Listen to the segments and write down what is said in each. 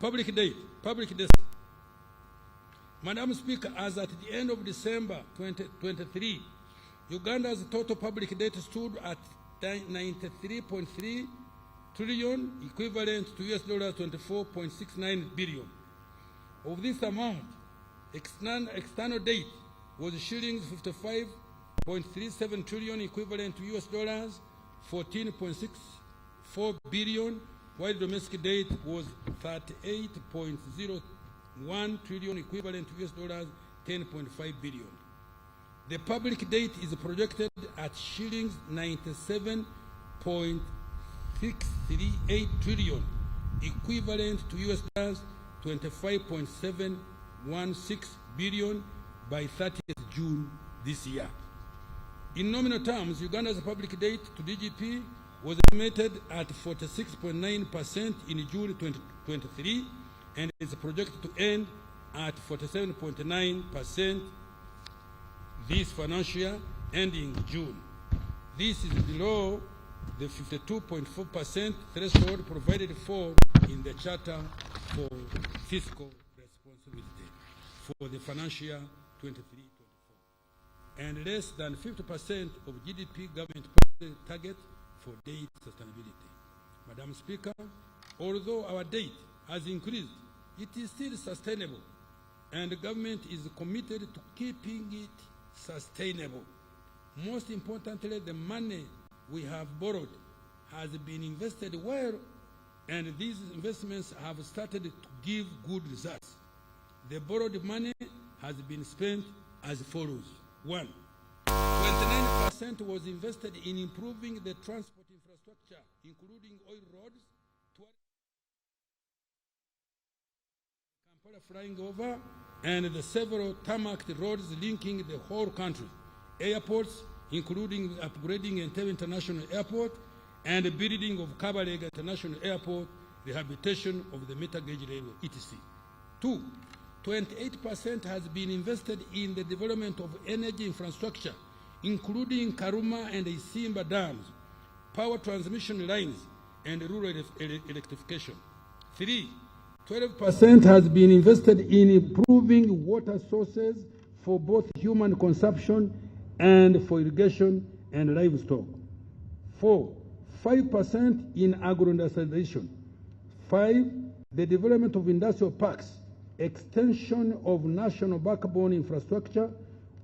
Public debt. Madam Speaker, as at the end of December 2023, Uganda's total public debt stood at 93.3 trillion, equivalent to US dollars 24.69 billion. Of this amount, external debt was shillings 55.37 trillion, equivalent to US dollars 14.64 billion, while domestic debt was 38.01 trillion, equivalent to US dollars 10.5 billion. The public debt is projected at shillings 97.638 trillion, equivalent to US dollars 25.716 billion by 30th June this year. In nominal terms, Uganda's public debt to GDP was estimated at 46.9% in June 2023 and is projected to end at 47.9% this financial year ending June. This is below the 52.4% threshold provided for in the Charter for Fiscal Responsibility for the financial year 23-24, and less than 50% of GDP government target for debt sustainability. Madam Speaker, although our debt has increased, it is still sustainable, and the government is committed to keeping it sustainable. Most importantly, the money we have borrowed has been invested well, and these investments have started to give good results. The borrowed money has been spent as follows. 1. 29% was invested in improving the transport infrastructure, including oil roads, Kampala flying over, and the several tarmacked roads linking the whole country, airports, including upgrading Entebbe International Airport and the building of Kabalega International Airport, rehabilitation of the meter gauge railway, etc. 2. 28% has been invested in the development of energy infrastructure, including Karuma and Isimba dams, power transmission lines, and rural electrification. 3. 12% has been invested in improving water sources for both human consumption and for irrigation and livestock. 4. 5% in agro-industrialization. 5. The development of industrial parks, extension of national backbone infrastructure,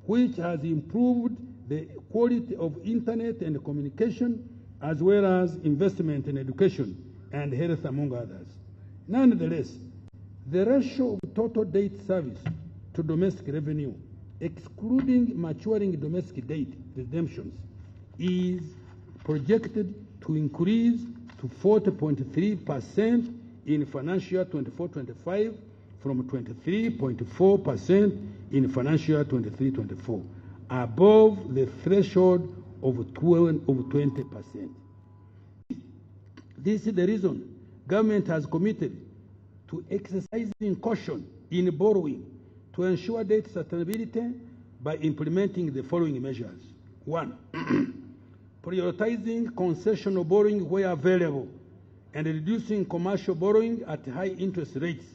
which has improved the quality of internet and communication, as well as investment in education and health, among others. Nonetheless, the ratio of total debt service to domestic revenue, excluding maturing domestic debt redemptions, is projected to increase to 40.3% in financial year 24-25 from 23.4% in financial year 23-24, above the threshold of 20%. This is the reason government has committed to exercising caution in borrowing to ensure debt sustainability by implementing the following measures. 1. Prioritizing concessional borrowing where available and reducing commercial borrowing at high interest rates.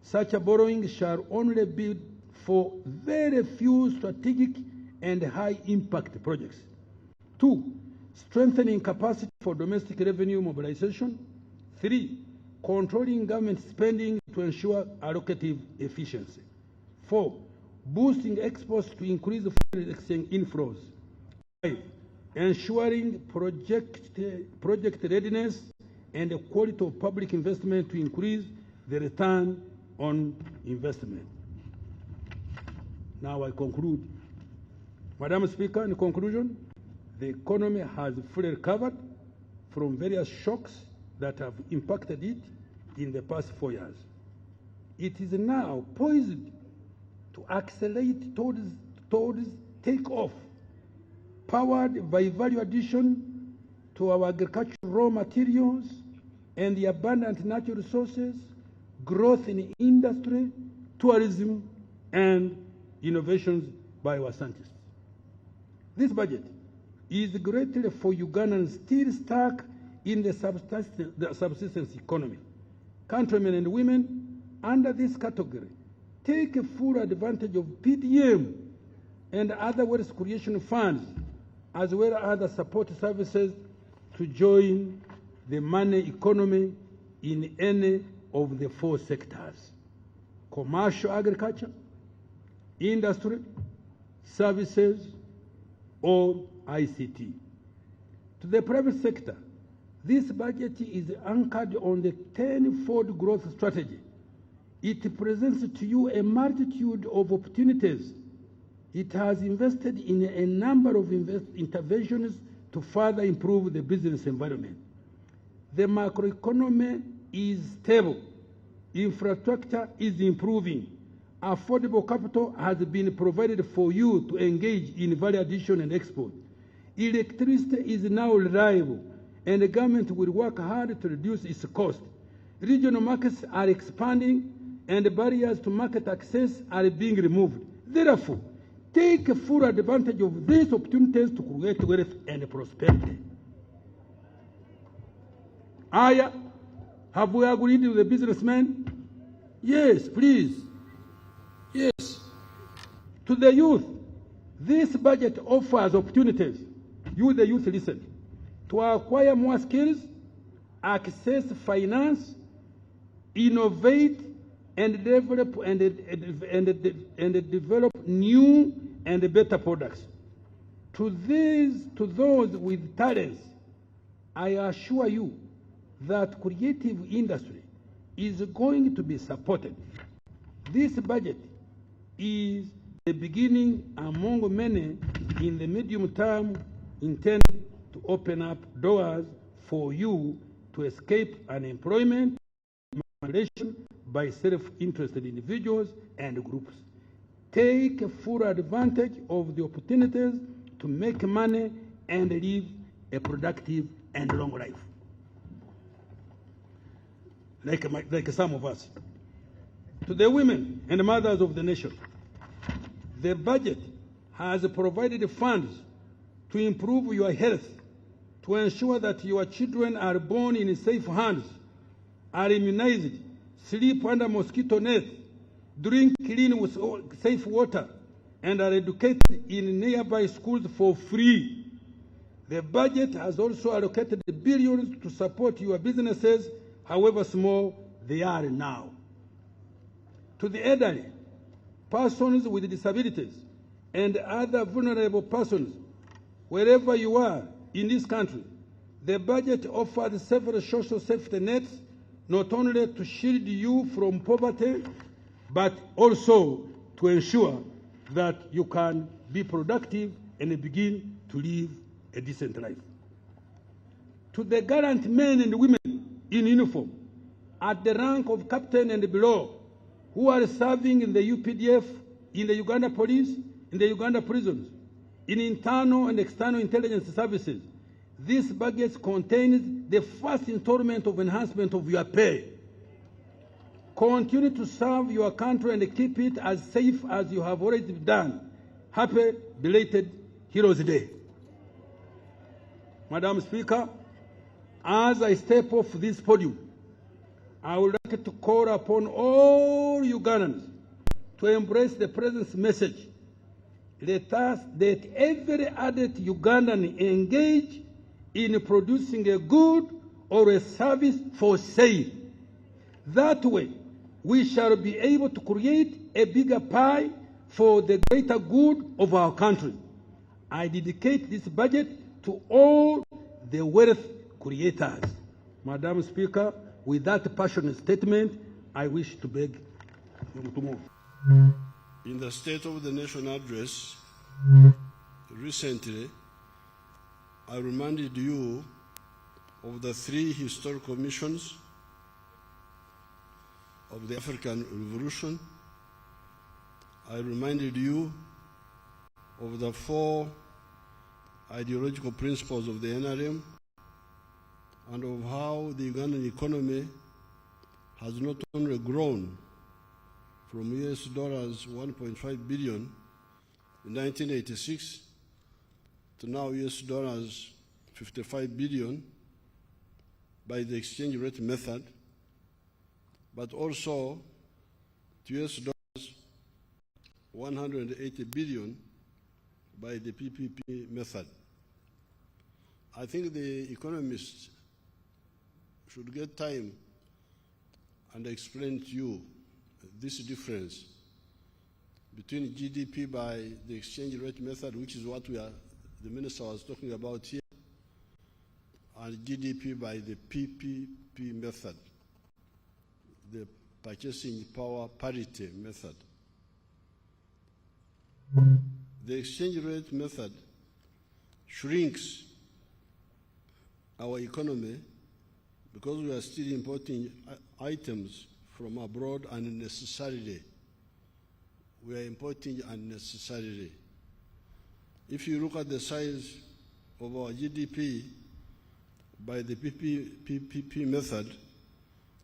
Such a borrowing shall only be for very few strategic and high impact projects. 2. Strengthening capacity for domestic revenue mobilization. 3. Controlling government spending to ensure allocative efficiency. 4. Boosting exports to increase foreign exchange inflows. 5. Ensuring project readiness and the quality of public investment to increase the return on investment. Now I conclude. Madam Speaker, in conclusion, the economy has fully recovered from various shocks that have impacted it in the past 4 years. It is now poised to accelerate towards takeoff, powered by value addition to our agricultural raw materials and the abundant natural resources, growth in industry, tourism, and innovations by our scientists. This budget is greatly for Ugandans still stuck in the subsistence economy. Countrymen and women, under this category take full advantage of PDM and other wealth creation funds, as well as other support services to join the money economy in any of the 4 sectors: commercial agriculture, industry, services, or ICT. To the private sector, this budget is anchored on the 10-fold growth strategy. It presents to you a multitude of opportunities. It has invested in a number of interventions to further improve the business environment. The macroeconomy is stable. Infrastructure is improving. Affordable capital has been provided for you to engage in value addition and export. Electricity is now reliable, and the government will work hard to reduce its cost. Regional markets are expanding, and barriers to market access are being removed. Therefore, take full advantage of these opportunities to create wealth and prosperity. Aya, have we agreed with the businessmen? Yes, please. Yes. To the youth, this budget offers opportunities. You, the youth, listen. To acquire more skills, access finance, innovate, and develop and develop new and better products. To those with talents, I assure you that creative industry is going to be supported. This budget is the beginning among many in the medium term intended to open up doors for you to escape unemployment, manipulation by self-interested individuals and groups. Take full advantage of the opportunities to make money and live a productive and long life. Like some of us. To the women and mothers of the nation, the budget has provided funds to improve your health, to ensure that your children are born in safe hands, are immunized, sleep under mosquito net, drink clean with safe water, and are educated in nearby schools for free. The budget has also allocated billions to support your businesses, however small they are now. To the elderly, persons with disabilities, and other vulnerable persons, wherever you are in this country, the budget offers several social safety nets, not only to shield you from poverty, but also to ensure that you can be productive and begin to live a decent life. To the gallant men and women in uniform, at the rank of captain and below, who are serving in the UPDF, in the Uganda police, in the Uganda prisons, in internal and external intelligence services, this budget contains the first installment of enhancement of your pay. Continue to serve your country and keep it as safe as you have already done. Happy belated Heroes Day. Madam Speaker, as I step off this podium, I would like to call upon all Ugandans to embrace the President's message. Let every adult Ugandan engage in producing a good or a service for sale. That way, we shall be able to create a bigger pie for the greater good of our country. I dedicate this budget to all the wealth creators. Madam Speaker, with that passionate statement, I wish to beg you to move. In the State of the Nation address, recently, I reminded you of the 3 historical missions of the African Revolution. I reminded you of the 4 ideological principles of the NRM and of how the Ugandan economy has not only grown from US dollars 1.5 billion in 1986 to now US dollars 55 billion by the exchange rate method, but also to US dollars 180 billion by the PPP method. I think the economists should get time and explain to you this difference between GDP by the exchange rate method, which is what the minister was talking about here, and GDP by the PPP method, the purchasing power parity method. The exchange rate method shrinks our economy because we are still importing items from abroad unnecessarily. We are importing unnecessarily. If you look at the size of our GDP by the PPP method,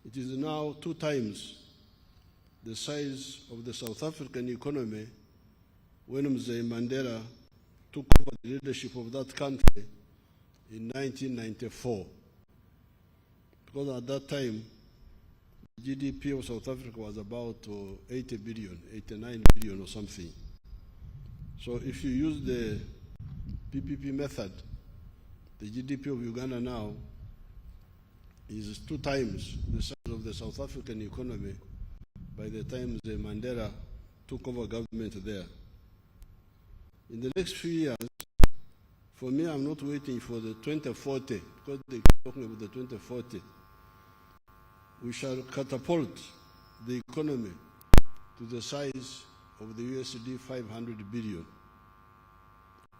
it is now 2 times the size of the South African economy when Mzee Mandela took over the leadership of that country in 1994. Because at that time, the GDP of South Africa was about 80 billion, 89 billion or something. So if you use the PPP method, the GDP of Uganda now is 2 times the size of the South African economy by the time the Mandela took over government there. In the next few years, for me, I'm not waiting for the 2040, because they're talking about the 2040. We shall catapult the economy to the size of the USD 500 billion.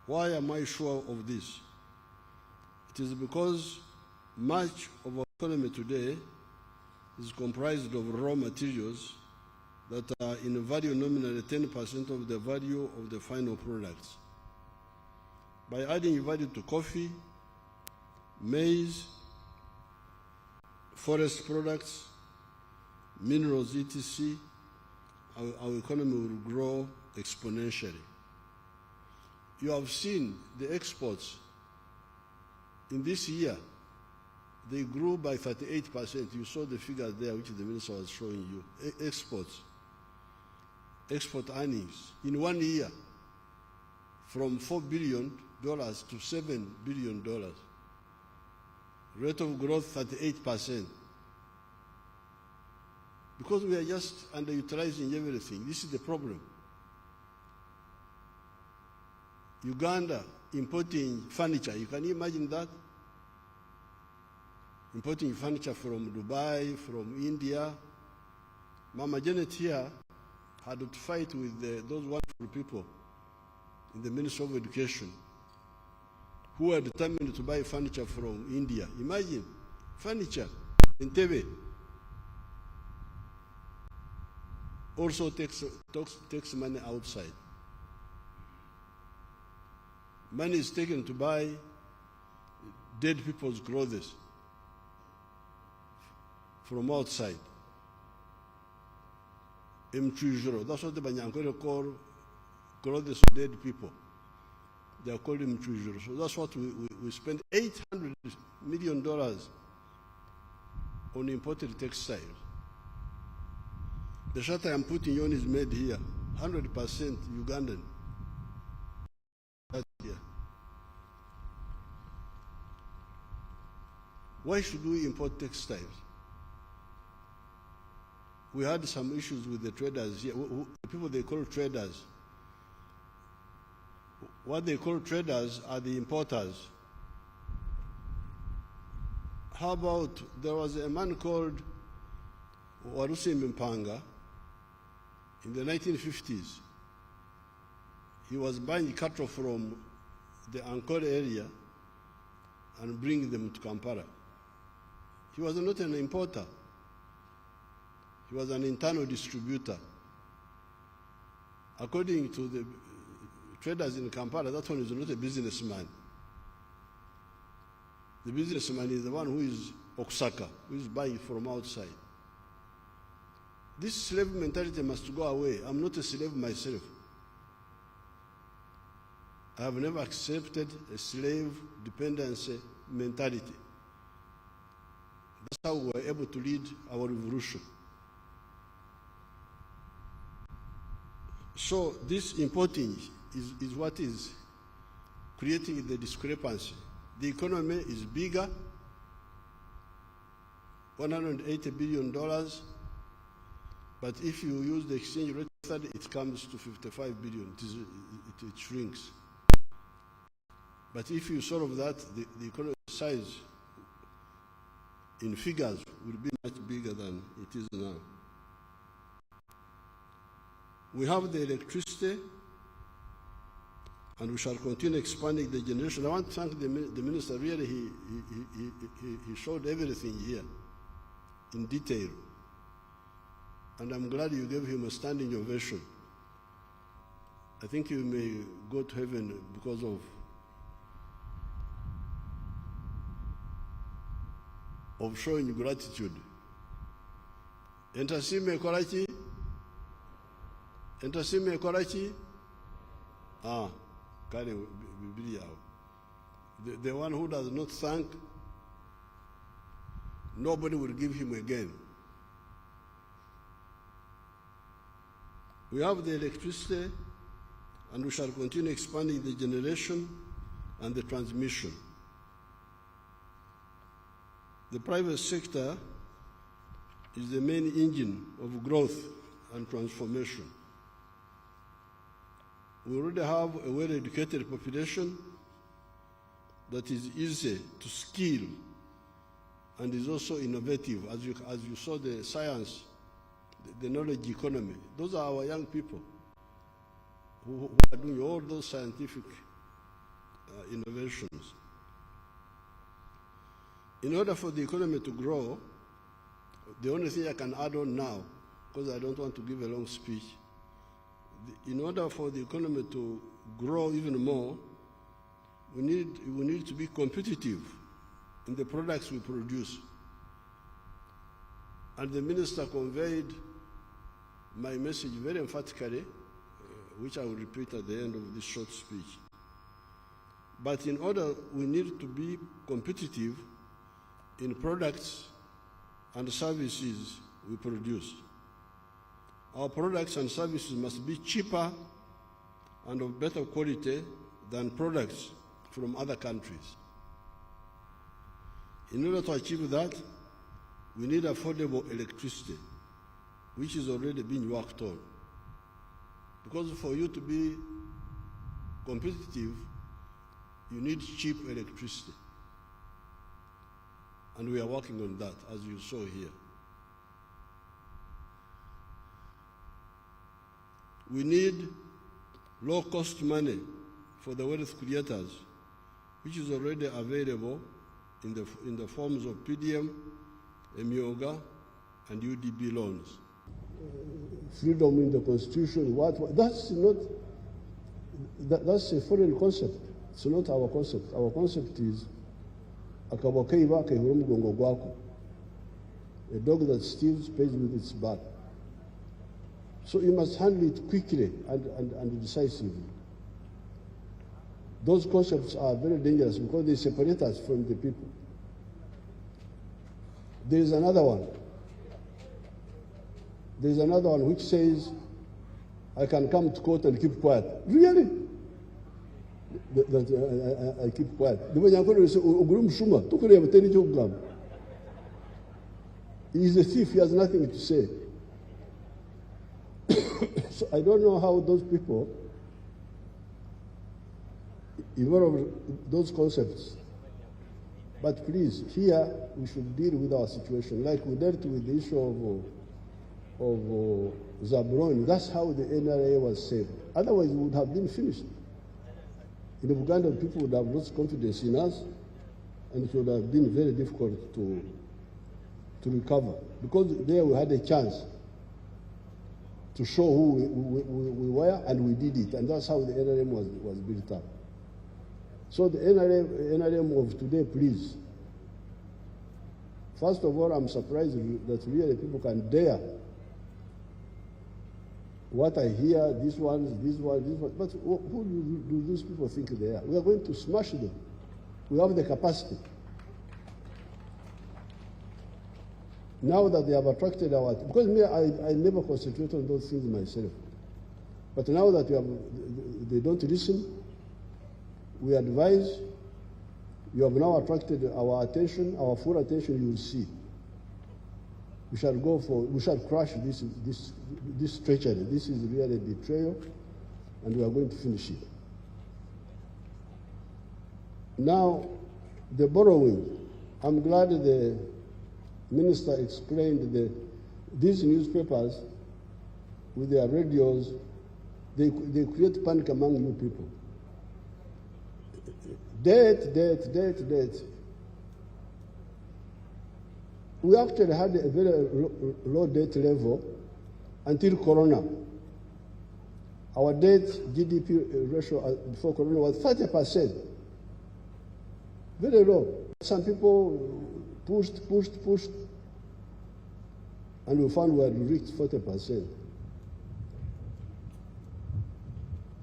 Why am I sure of this? It is because much of our economy today is comprised of raw materials that are in value nominally 10% of the value of the final products. By adding value to coffee, maize, forest products, minerals, etc., our economy will grow exponentially. You have seen the exports in this year. They grew by 38%. You saw the figures there, which the minister was showing you. Export earnings in 1 year from $4 billion to $7 billion. Rate of growth 38%. Because we are just underutilizing everything. This is the problem. Uganda importing furniture. You can imagine that? Importing furniture from Dubai, from India. Mama Janet here had to fight with those wonderful people in the Ministry of Education who were determined to buy furniture from India. Imagine, furniture in Tebe also takes money outside. Money is taken to buy dead people's clothes from outside. That's what the Banyankole call clothes of dead people. They are called mtwijuro. So that's what we spend $800 million on imported textiles. The shirt I am putting on is made here, 100% Ugandan. Here. Why should we import textiles? We had some issues with the traders here, the people they call traders. What they call traders are the importers. How about, there was a man called Warusi Mpanga in the 1950s. He was buying cattle from the Ankole area and bringing them to Kampala. He was not an importer. He was an internal distributor. According to the traders in Kampala, that one is not a businessman. The businessman is the one who is Oksaka, who is buying from outside. This slave mentality must go away. I'm not a slave myself. I have never accepted a slave dependency mentality. That's how we were able to lead our revolution. So this importing is what is creating the discrepancy. The economy is bigger, $180 billion, but if you use the exchange rate method, it comes to 55 billion. It shrinks. But if you solve that, the economic size in figures will be much bigger than it is now. We have the electricity, and we shall continue expanding the generation. I want to thank the minister. Really, he showed everything here in detail, and I'm glad you gave him a standing ovation. I think you may go to heaven because of showing gratitude. Entasime Karachi. Entasime Karachi. Kare Bibilia. The one who does not thank, nobody will give him again. We have the electricity, and we shall continue expanding the generation and the transmission. The private sector is the main engine of growth and transformation. We already have a well-educated population that is easy to skill and is also innovative. As you saw, the science, the knowledge economy, those are our young people who are doing all those scientific innovations. In order for the economy to grow, the only thing I can add on now, because I don't want to give a long speech, in order for the economy to grow even more, we need to be competitive in the products we produce. And the minister conveyed my message very emphatically, which I will repeat at the end of this short speech. But in order, we need to be competitive in products and services we produce. Our products and services must be cheaper and of better quality than products from other countries. In order to achieve that, we need affordable electricity, which is already being worked on. Because for you to be competitive, you need cheap electricity. And we are working on that, as you saw here. We need low-cost money for the wealth creators, which is already available in the forms of PDM, Emioga, and UDB loans. Freedom in the Constitution, that's not, that's a foreign concept. It's not our concept. Our concept is a dog that steals pays with its back. So you must handle it quickly and decisively. Those concepts are very dangerous because they separate us from the people. There is another one. There is another one which says, I can come to court and keep quiet. Really? I keep quiet. He is a thief, he has nothing to say. So I don't know how those people evolve those concepts. But please, here we should deal with our situation like we dealt with the issue of Zabron. That's how the NRA was saved. Otherwise, it would have been finished. In Uganda, people would have lost confidence in us, and it would have been very difficult to recover. Because there we had a chance to show who we were, and we did it. And that's how the NRM was built up. So the NRM of today, please. First of all, I'm surprised that really people can dare what I hear, this one. But who do these people think they are? We are going to smash them. We have the capacity. Now that they have attracted our, because me, I never concentrate on those things myself. But now that they don't listen, we advise. You have now attracted our attention, our full attention. You will see. We shall crush this treachery. This is really a betrayal, and we are going to finish it. Now, the borrowing. I'm glad the minister explained these newspapers with their radios, they create panic among you people. Debt, debt, debt, debt. We actually had a very low debt level until Corona. Our debt GDP ratio before Corona was 30%. Very low. Some people pushed, and we found we had reached 40%.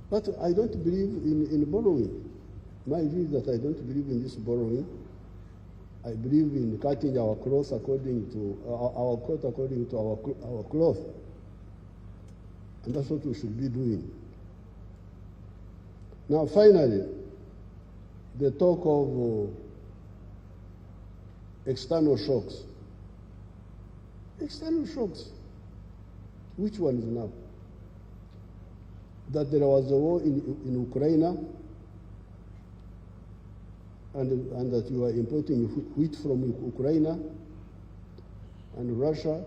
But I don't believe in borrowing. My view is that I don't believe in this borrowing. I believe in cutting our cloth according to our coat according to our cloth, and that's what we should be doing. Now, finally, the talk of external shocks. External shocks. Which one is now? That there was a war in Ukraine, and that you are importing wheat from Ukraine and Russia,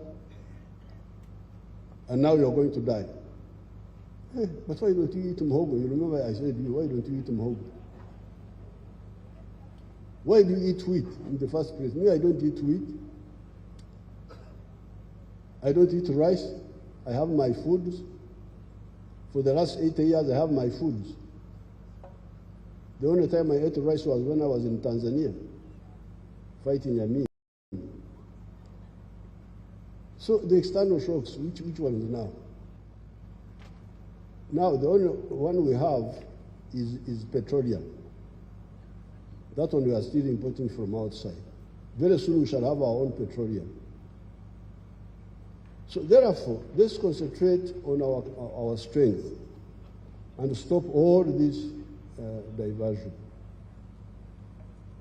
and now you're going to die. Hey, but why don't you eat muhogo? You remember I said, why don't you eat muhogo? Why do you eat wheat in the first place? Me, I don't eat wheat. I don't eat rice. I have my foods. For the last 8 years, I have my foods. The only time I ate rice was when I was in Tanzania, fighting Amin. So the external shocks, which one is now? Now the only one we have is petroleum. That one we are still importing from outside. Very soon we shall have our own petroleum. So therefore, let's concentrate on our strength and stop all this diversion.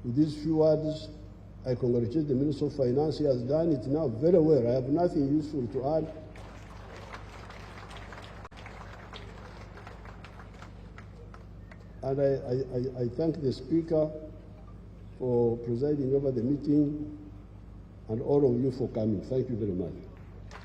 With these few words, I congratulate the Minister of Finance. He has done it now very well. I have nothing useful to add. And I thank the Speaker for presiding over the meeting and all of you for coming. Thank you very much.